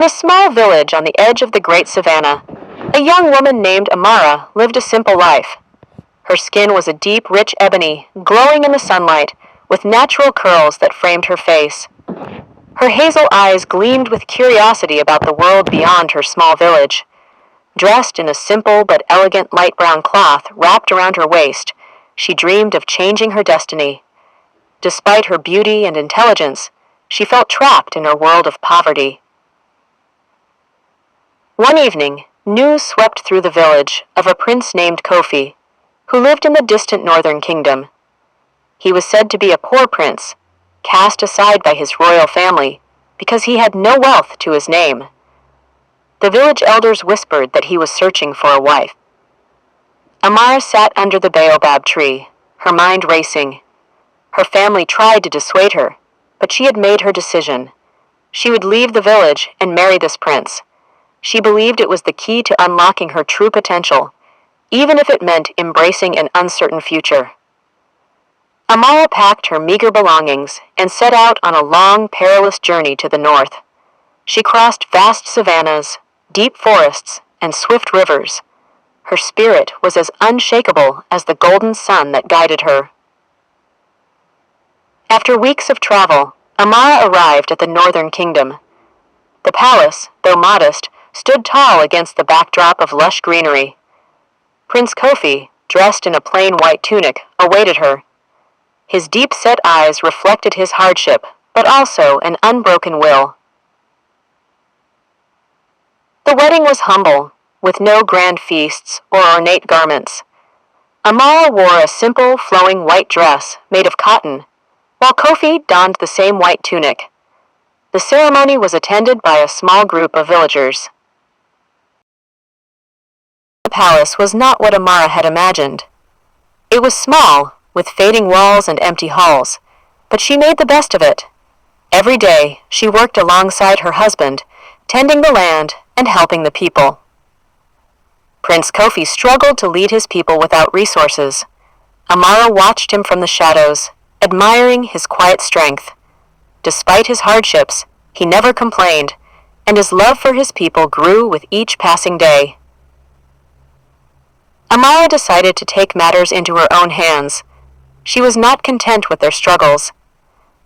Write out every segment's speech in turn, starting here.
In a small village on the edge of the great savannah, a young woman named Amara lived a simple life. Her skin was a deep, rich ebony, glowing in the sunlight, with natural curls that framed her face. Her hazel eyes gleamed with curiosity about the world beyond her small village. Dressed in a simple but elegant light brown cloth wrapped around her waist, she dreamed of changing her destiny. Despite her beauty and intelligence, she felt trapped in her world of poverty. One evening, news swept through the village of a prince named Kofi, who lived in the distant northern kingdom. He was said to be a poor prince, cast aside by his royal family because he had no wealth to his name. The village elders whispered that he was searching for a wife. Amara sat under the baobab tree, her mind racing. Her family tried to dissuade her, but she had made her decision. She would leave the village and marry this prince. She believed it was the key to unlocking her true potential, even if it meant embracing an uncertain future. Amara packed her meager belongings and set out on a long, perilous journey to the north. She crossed vast savannas, deep forests, and swift rivers. Her spirit was as unshakable as the golden sun that guided her. After weeks of travel, Amara arrived at the northern kingdom. The palace, though modest, stood tall against the backdrop of lush greenery. Prince Kofi, dressed in a plain white tunic, awaited her. His deep-set eyes reflected his hardship, but also an unbroken will. The wedding was humble, with no grand feasts or ornate garments. Amara wore a simple, flowing white dress made of cotton, while Kofi donned the same white tunic. The ceremony was attended by a small group of villagers. The palace was not what Amara had imagined. It was small, with fading walls and empty halls, but she made the best of it. Every day, she worked alongside her husband, tending the land and helping the people. Prince Kofi struggled to lead his people without resources. Amara watched him from the shadows, admiring his quiet strength. Despite his hardships, he never complained, and his love for his people grew with each passing day. Amara decided to take matters into her own hands. She was not content with their struggles.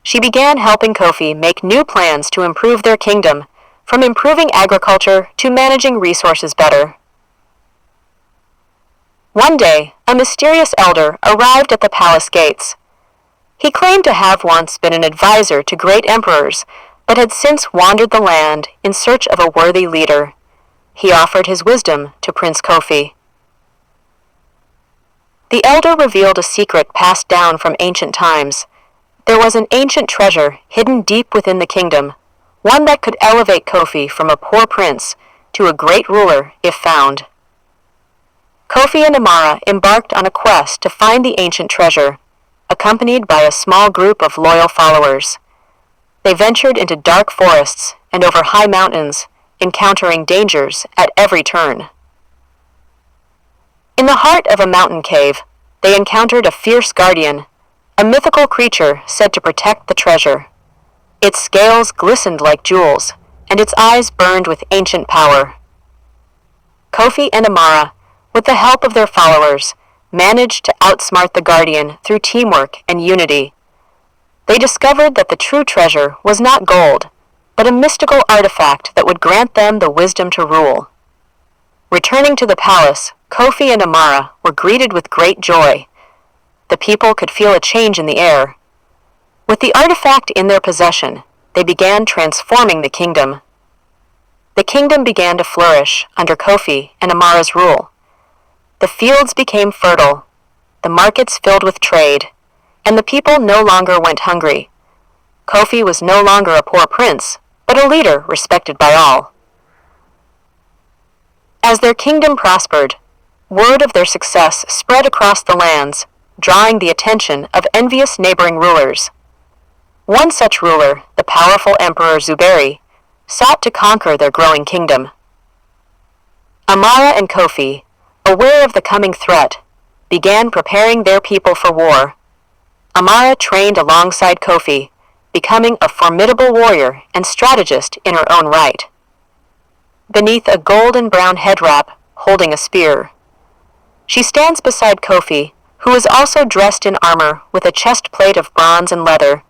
She began helping Kofi make new plans to improve their kingdom, from improving agriculture to managing resources better. One day, a mysterious elder arrived at the palace gates. He claimed to have once been an advisor to great emperors, but had since wandered the land in search of a worthy leader. He offered his wisdom to Prince Kofi. The elder revealed a secret passed down from ancient times. There was an ancient treasure hidden deep within the kingdom, one that could elevate Kofi from a poor prince to a great ruler if found. Kofi and Amara embarked on a quest to find the ancient treasure, accompanied by a small group of loyal followers. They ventured into dark forests and over high mountains, encountering dangers at every turn. In the heart of a mountain cave, they encountered a fierce guardian, a mythical creature said to protect the treasure. Its scales glistened like jewels, and its eyes burned with ancient power. Kofi and Amara, with the help of their followers, managed to outsmart the guardian through teamwork and unity. They discovered that the true treasure was not gold, but a mystical artifact that would grant them the wisdom to rule. Returning to the palace, Kofi and Amara were greeted with great joy. The people could feel a change in the air. With the artifact in their possession, they began transforming the kingdom. The kingdom began to flourish under Kofi and Amara's rule. The fields became fertile, the markets filled with trade, and the people no longer went hungry. Kofi was no longer a poor prince, but a leader respected by all. As their kingdom prospered, word of their success spread across the lands, drawing the attention of envious neighboring rulers. One such ruler, the powerful Emperor Zuberi, sought to conquer their growing kingdom. Amara and Kofi, aware of the coming threat, began preparing their people for war. Amara trained alongside Kofi, becoming a formidable warrior and strategist in her own right. beneath a golden brown head wrap, holding a spear. She stands beside Kofi, who is also dressed in armor with a chest plate of bronze and leather.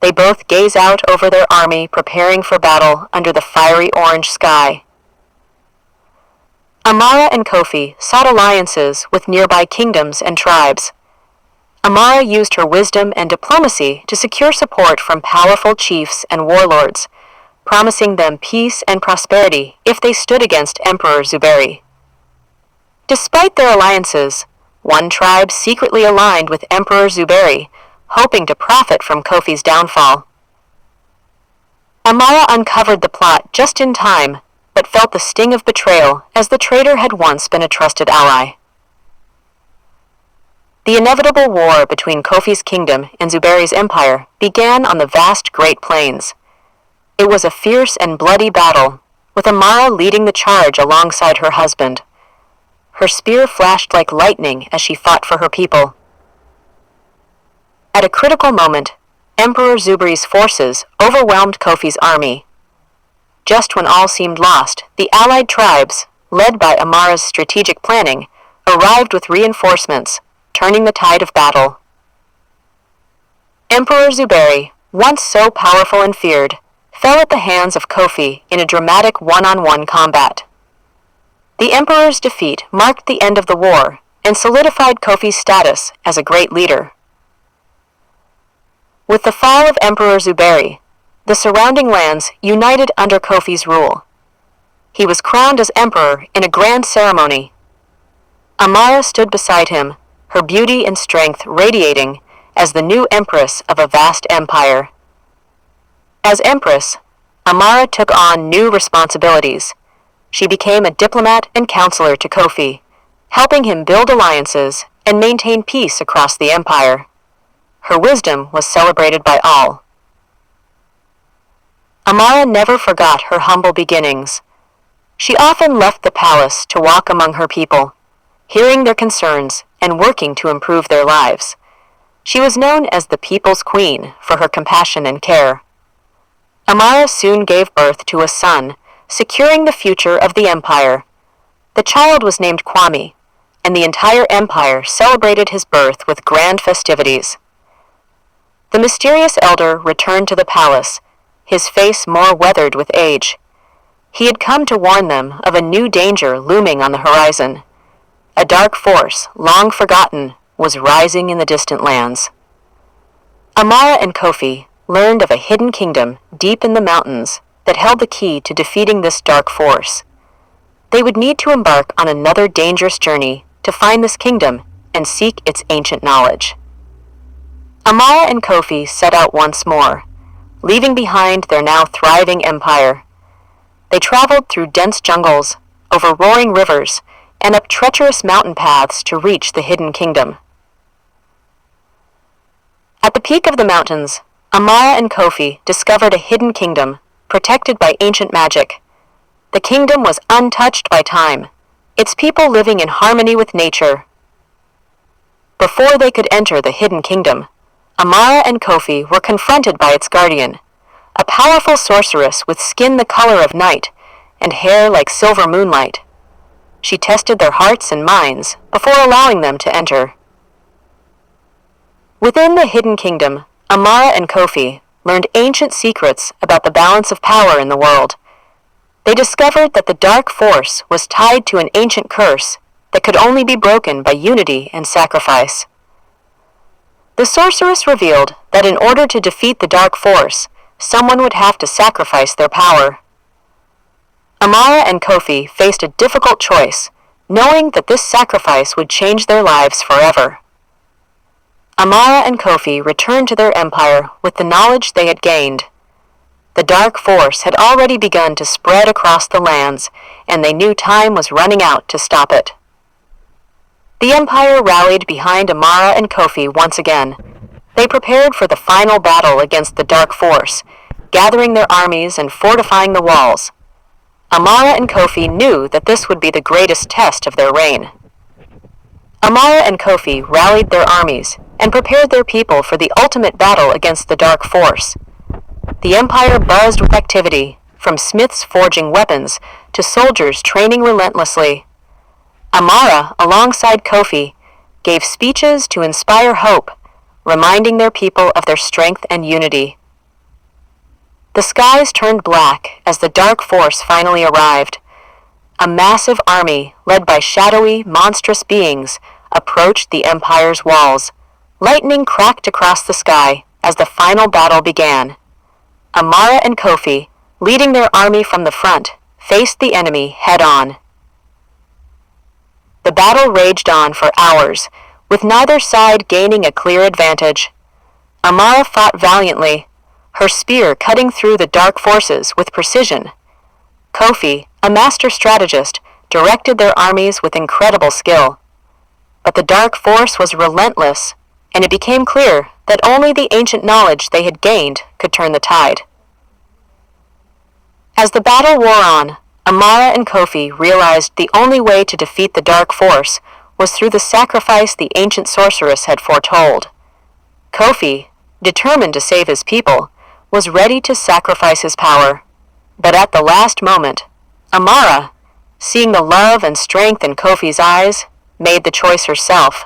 They both gaze out over their army preparing for battle under the fiery orange sky. Amara and Kofi sought alliances with nearby kingdoms and tribes. Amara used her wisdom and diplomacy to secure support from powerful chiefs and warlords, promising them peace and prosperity if they stood against Emperor Zuberi. Despite their alliances, one tribe secretly aligned with Emperor Zuberi, hoping to profit from Kofi's downfall. Amara uncovered the plot just in time, but felt the sting of betrayal as the traitor had once been a trusted ally. The inevitable war between Kofi's kingdom and Zuberi's empire began on the vast Great Plains. It was a fierce and bloody battle, with Amara leading the charge alongside her husband. Her spear flashed like lightning as she fought for her people. At a critical moment, Emperor Zuberi's forces overwhelmed Kofi's army. Just when all seemed lost, the allied tribes, led by Amara's strategic planning, arrived with reinforcements, turning the tide of battle. Emperor Zuberi, once so powerful and feared, fell at the hands of Kofi in a dramatic one-on-one combat. The emperor's defeat marked the end of the war and solidified Kofi's status as a great leader. With the fall of Emperor Zuberi, the surrounding lands united under Kofi's rule. He was crowned as emperor in a grand ceremony. Amara stood beside him, her beauty and strength radiating as the new empress of a vast empire. As empress, Amara took on new responsibilities. She became a diplomat and counselor to Kofi, helping him build alliances and maintain peace across the empire. Her wisdom was celebrated by all. Amara never forgot her humble beginnings. She often left the palace to walk among her people, hearing their concerns and working to improve their lives. She was known as the People's Queen for her compassion and care. Amara soon gave birth to a son, securing the future of the empire. The child was named Kwame, and the entire empire celebrated his birth with grand festivities. The mysterious elder returned to the palace, his face more weathered with age. He had come to warn them of a new danger looming on the horizon. A dark force, long forgotten, was rising in the distant lands. Amara and Kofi learned of a hidden kingdom deep in the mountains that held the key to defeating this dark force. They would need to embark on another dangerous journey to find this kingdom and seek its ancient knowledge. Amara and Kofi set out once more, leaving behind their now thriving empire. They traveled through dense jungles, over roaring rivers, and up treacherous mountain paths to reach the hidden kingdom. At the peak of the mountains, Amara and Kofi discovered a hidden kingdom, protected by ancient magic. The kingdom was untouched by time, its people living in harmony with nature. Before they could enter the hidden kingdom, Amara and Kofi were confronted by its guardian, a powerful sorceress with skin the color of night and hair like silver moonlight. She tested their hearts and minds before allowing them to enter. Within the hidden kingdom, Amara and Kofi learned ancient secrets about the balance of power in the world. They discovered that the dark force was tied to an ancient curse that could only be broken by unity and sacrifice. The sorceress revealed that in order to defeat the dark force, someone would have to sacrifice their power. Amara and Kofi faced a difficult choice, knowing that this sacrifice would change their lives forever. Amara and Kofi returned to their empire with the knowledge they had gained. The dark force had already begun to spread across the lands, and they knew time was running out to stop it. The empire rallied behind Amara and Kofi once again. They prepared for the final battle against the dark force, gathering their armies and fortifying the walls. Amara and Kofi knew that this would be the greatest test of their reign. Amara and Kofi rallied their armies and prepared their people for the ultimate battle against the dark force. The empire buzzed with activity, from smiths forging weapons to soldiers training relentlessly. Amara, alongside Kofi, gave speeches to inspire hope, reminding their people of their strength and unity. The skies turned black as the dark force finally arrived. A massive army, led by shadowy, monstrous beings, approached the Empire's walls. Lightning cracked across the sky as the final battle began. Amara and Kofi, leading their army from the front, faced the enemy head-on. The battle raged on for hours, with neither side gaining a clear advantage. Amara fought valiantly, her spear cutting through the dark forces with precision. Kofi, a master strategist, directed their armies with incredible skill. But the dark force was relentless, and it became clear that only the ancient knowledge they had gained could turn the tide. As the battle wore on, Amara and Kofi realized the only way to defeat the dark force was through the sacrifice the ancient sorceress had foretold. Kofi, determined to save his people, was ready to sacrifice his power. But at the last moment, Amara, seeing the love and strength in Kofi's eyes, made the choice herself.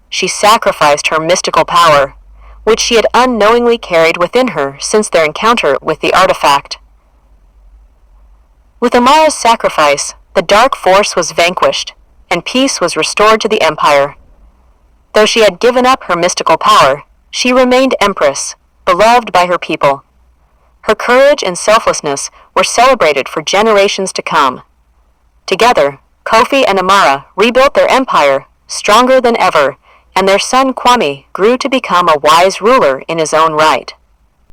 She sacrificed her mystical power, which she had unknowingly carried within her since their encounter with the artifact. With Amara's sacrifice, the dark force was vanquished, and peace was restored to the Empire. Though she had given up her mystical power, she remained Empress, beloved by her people. Her courage and selflessness were celebrated for generations to come. Together, Kofi and Amara rebuilt their empire, stronger than ever, and their son Kwame grew to become a wise ruler in his own right.